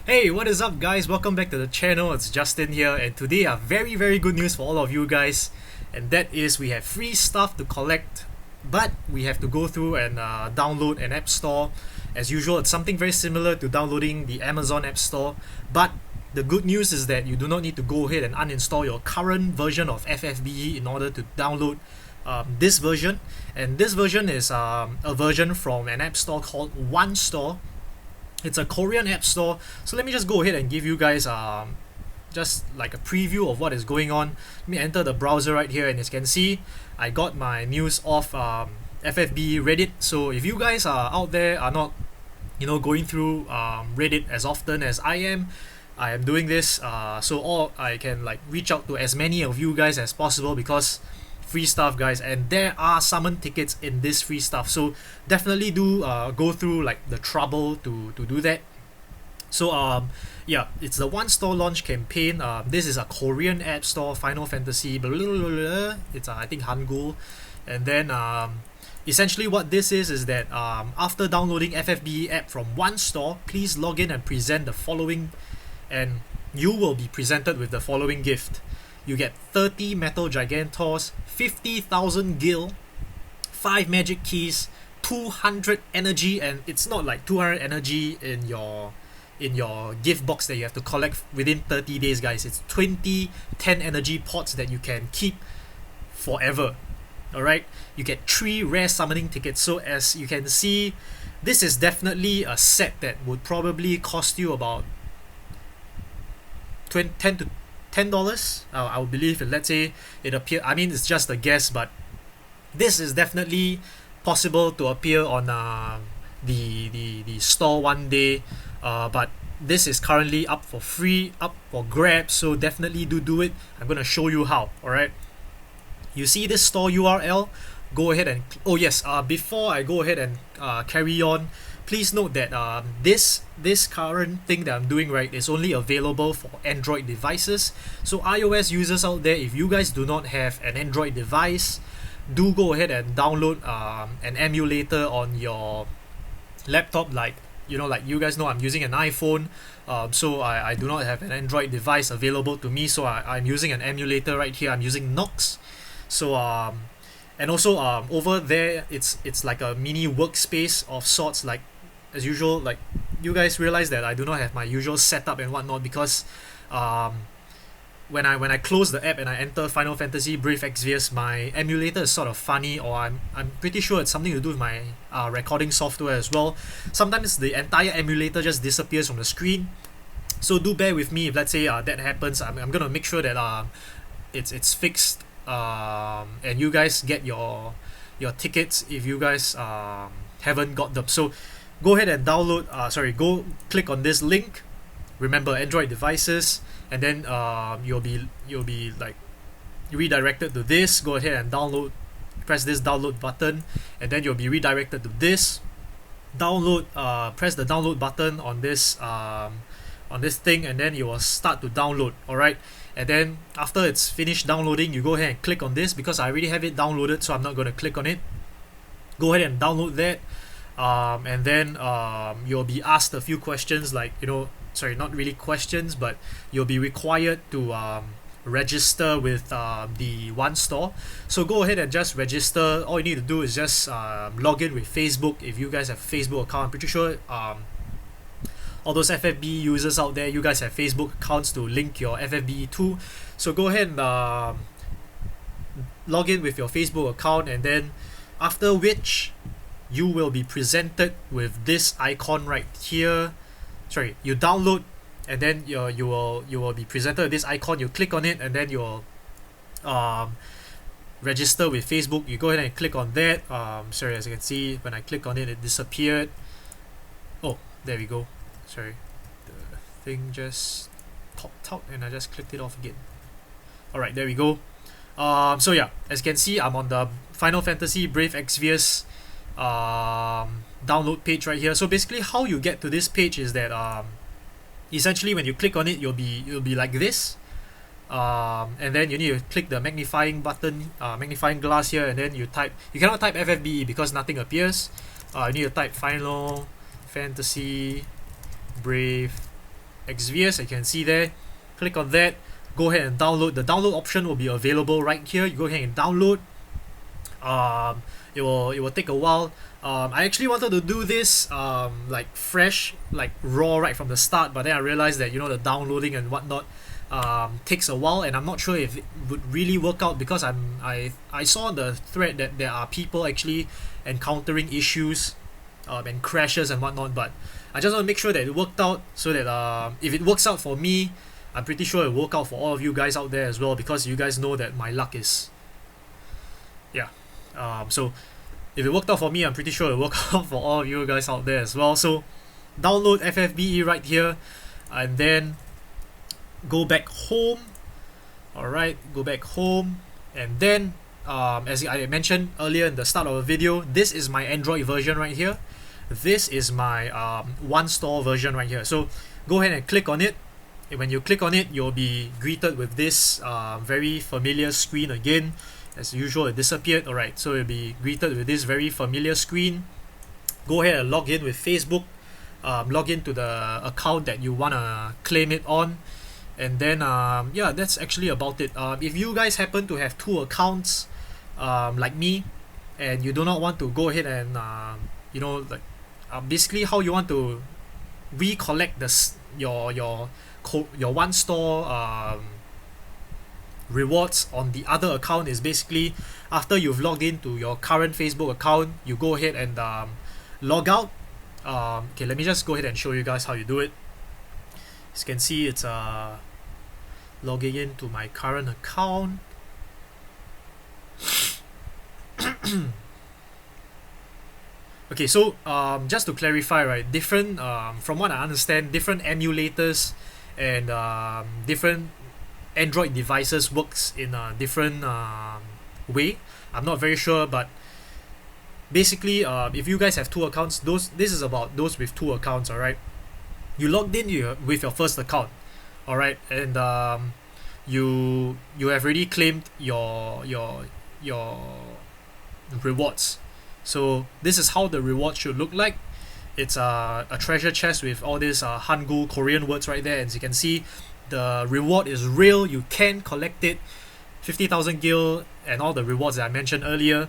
Hey, what is up guys? Welcome back to the channel. It's Justin here, and today I have very good news for all of you guys, and that is we have free stuff to collect, but we have to go through and download an app store. As usual, it's something very similar to downloading the Amazon App Store, but the good news is that you do not need to go ahead and uninstall your current version of FFBE in order to download this version. And this version is a version from an app store called OneStore. It's a Korean app store. So let me just go ahead and give you guys just like a preview of what is going on. Let me enter the browser right here, and as you can see, I got my news off FFB Reddit. So if you guys are out there are not going through Reddit as often as I am doing this so all I can like reach out to as many of you guys as possible, because free stuff guys, and there are summon tickets in this free stuff, so definitely do go through like the trouble to do that. So yeah, it's the OneStore Launch Campaign. This is a Korean app store, Final Fantasy blah, blah, blah, blah. It's I think Hangul. And then essentially what this is that after downloading FFBE app from OneStore, please log in and present the following, and you will be presented with the following gift. You get 30 Metal Gigantors, 50,000 Gil, 5 Magic Keys, 200 energy, and it's not like 200 energy in your gift box that you have to collect within 30 days guys. It's 20 10 energy pots that you can keep forever. Alright, you get 3 rare summoning tickets. So as you can see, this is definitely a set that would probably cost you about $10 to $10. I would believe it. Let's say it appear. I mean, it's just a guess, but this is definitely possible to appear on the store one day. But this is currently up for free, up for grabs. So definitely do it. I'm gonna show you how. All right. You see this store URL? Go ahead and before I go ahead and carry on, please note that this current thing that I'm doing right is only available for Android devices. So iOS users out there, if you guys do not have an Android device, do go ahead and download an emulator on your laptop. Like you guys know, I'm using an iPhone, so I do not have an Android device available to me. So I'm using an emulator right here. I'm using Nox. So and also over there, it's like a mini workspace of sorts. Like as usual, like you guys realize that I do not have my usual setup and whatnot, because when I close the app and I enter Final Fantasy Brave Exvius, my emulator is sort of funny, or I'm pretty sure it's something to do with my recording software as well. Sometimes the entire emulator just disappears from the screen. So do bear with me if let's say that happens. I'm gonna make sure that it's fixed, and you guys get your tickets if you guys haven't got them. So go ahead and download go click on this link. Remember, Android devices, and then you'll be like redirected to this. Go ahead and press this download button, and then you'll be redirected to this. Press the download button on this thing, and then you will start to download. Alright, and then after it's finished downloading, you go ahead and click on this, because I already have it downloaded, so I'm not going to click on it. Go ahead and download that, and then you'll be asked a few questions, like not really questions, but you'll be required to register with the OneStore. So go ahead and just register. All you need to do is just log in with Facebook if you guys have a Facebook account. I'm pretty sure all those FFB users out there, you guys have Facebook accounts to link your FFB to. So go ahead and log in with your Facebook account, and then after which you will be presented with this icon right here. You download, and then you will be presented with this icon. You click on it, and then you'll register with Facebook. You go ahead and click on that. As you can see, when I click on it, it disappeared. Oh, there we go. The thing just popped out and I just clicked it off again. Alright, there we go. So yeah, as you can see, I'm on the Final Fantasy Brave Exvius download page right here. So basically how you get to this page is that essentially when you click on it, you'll be like this, and then you need to click the magnifying button, magnifying glass here, and then you cannot type FFBE because nothing appears. You need to type Final Fantasy Brave XVS, you can see there. Click on that, go ahead and download. The download option will be available right here. You go ahead and download. It will take a while. I actually wanted to do this like fresh, like raw right from the start, but then I realized that the downloading and whatnot takes a while, and I'm not sure if it would really work out, because I saw on the thread that there are people actually encountering issues and crashes and whatnot, but I just want to make sure that it worked out, so that if it works out for me, I'm pretty sure it will work out for all of you guys out there as well, because you guys know that my luck is, yeah. So if it worked out for me, I'm pretty sure it will work out for all of you guys out there as well. So download FFBE right here, and then go back home. Alright, go back home, and then as I mentioned earlier in the start of the video, this is my Android version right here. This is my OneStore version right here. So go ahead and click on it. And when you click on it, you'll be greeted with this very familiar screen again. As usual, it disappeared. Alright, so you'll be greeted with this very familiar screen. Go ahead and log in with Facebook. Log into the account that you want to claim it on. And then, yeah, that's actually about it. If you guys happen to have two accounts like me, and you do not want to go ahead and, basically how you want to recollect your OneStore rewards on the other account is basically after you've logged into your current Facebook account, you go ahead and log out. Okay, let me just go ahead and show you guys how you do it. As you can see, it's logging into my current account. Okay, so just to clarify, right, different from what I understand, different emulators and different Android devices works in a different way. I'm not very sure, but basically, if you guys have two accounts, this is about those with two accounts. All right, you logged in with your first account, all right, and you have already claimed your rewards. So this is how the reward should look like. It's a treasure chest with all these Hangul Korean words right there. As you can see, the reward is real. You can collect it. 50,000 gil and all the rewards that I mentioned earlier.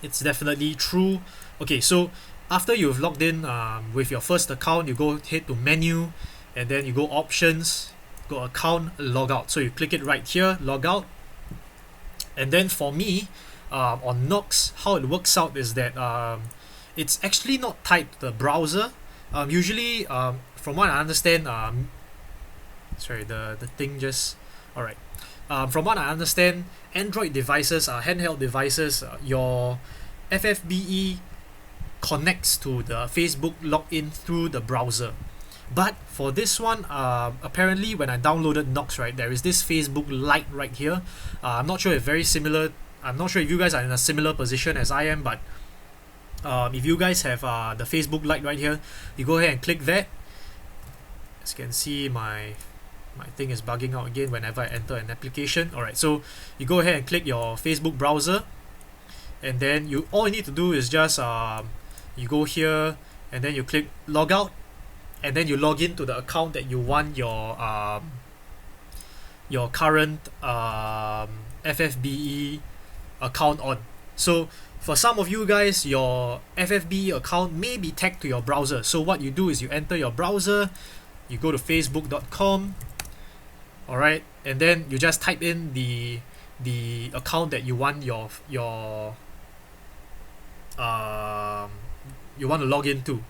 It's definitely true. Okay, so after you've logged in with your first account, you go head to menu, and then you go options, go account, log out. So you click it right here, log out. And then for me, on Nox, how it works out is that it's actually not tied to the browser. Usually, from what I understand, sorry, the thing just, alright. From what I understand, Android devices, handheld devices, your FFBE connects to the Facebook login through the browser. But for this one, apparently when I downloaded Nox, right, there is this Facebook Lite right here. I'm not sure if very similar. I'm not sure if you guys are in a similar position as I am, but if you guys have the Facebook Lite right here, you go ahead and click that. As you can see, my thing is bugging out again whenever I enter an application. Alright, so you go ahead and click your Facebook browser, and then all you need to do is just you go here, and then you click log out, and then you log into the account that you want your current FFBE account on. So for some of you guys, your FFBE account may be tagged to your browser. So what you do is you enter your browser, you go to facebook.com, alright, and then you just type in the account that you want you want to log into.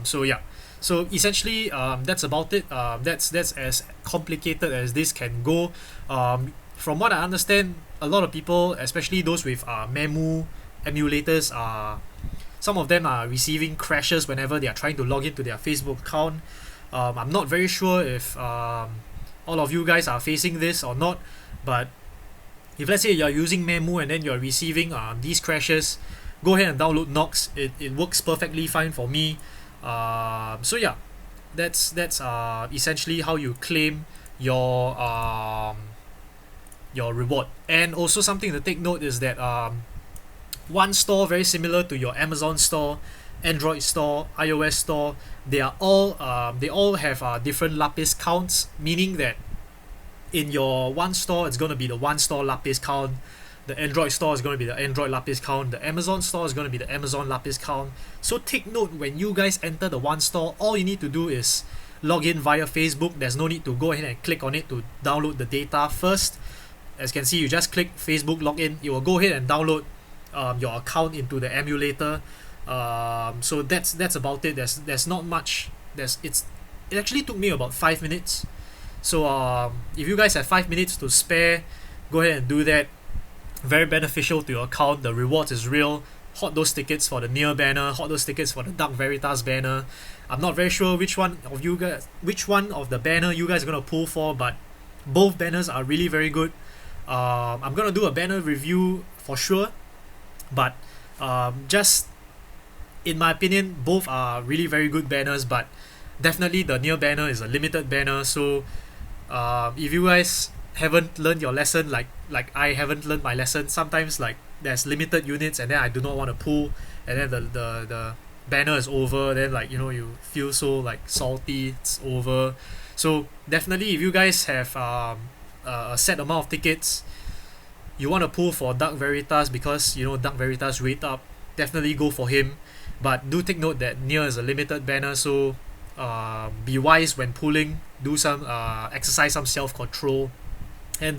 So yeah, so essentially that's about it. That's as complicated as this can go. From what I understand, a lot of people, especially those with Memu emulators, some of them are receiving crashes whenever they are trying to log into their Facebook account. I'm not very sure if all of you guys are facing this or not, but if let's say you're using Memu and then you're receiving these crashes, go ahead and download Nox. It works perfectly fine for me. So yeah, that's essentially how you claim your reward. And also something to take note is that OneStore, very similar to your Amazon store, Android store, iOS store, they all have different lapis counts, meaning that in your one store it's going to be the OneStore lapis count, the Android store is going to be the Android lapis count, the Amazon store is going to be the Amazon lapis count. So take note, when you guys enter the one store, all you need to do is log in via Facebook. There's no need to go ahead and click on it to download the data first. As you can see, you just click Facebook login, it will go ahead and download your account into the emulator. So that's about it. There's not much. It actually took me about 5 minutes. So if you guys have 5 minutes to spare, go ahead and do that. Very beneficial to your account. The rewards is real. Hot those tickets for the Near banner, hot those tickets for the Dark Veritas banner. I'm not very sure which one of the banner you guys are gonna pull for, but both banners are really very good. I'm gonna do a banner review for sure, but just in my opinion, both are really very good banners. But definitely the Near banner is a limited banner, so if you guys haven't learned your lesson, like I haven't learned my lesson, sometimes like there's limited units and then I do not want to pull, and then the banner is over, then like you feel so like salty, it's over. So definitely if you guys have a set amount of tickets, you want to pull for Dark Veritas because Dark Veritas rate up, definitely go for him. But do take note that Near is a limited banner, so be wise when pulling. Do some exercise some self-control. And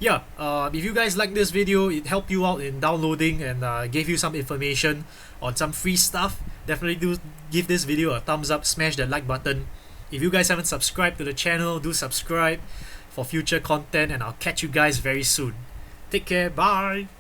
if you guys like this video, it helped you out in downloading and gave you some information on some free stuff, definitely do give this video a thumbs up, smash that like button. If you guys haven't subscribed to the channel, do subscribe for future content, and I'll catch you guys very soon. Take care, bye!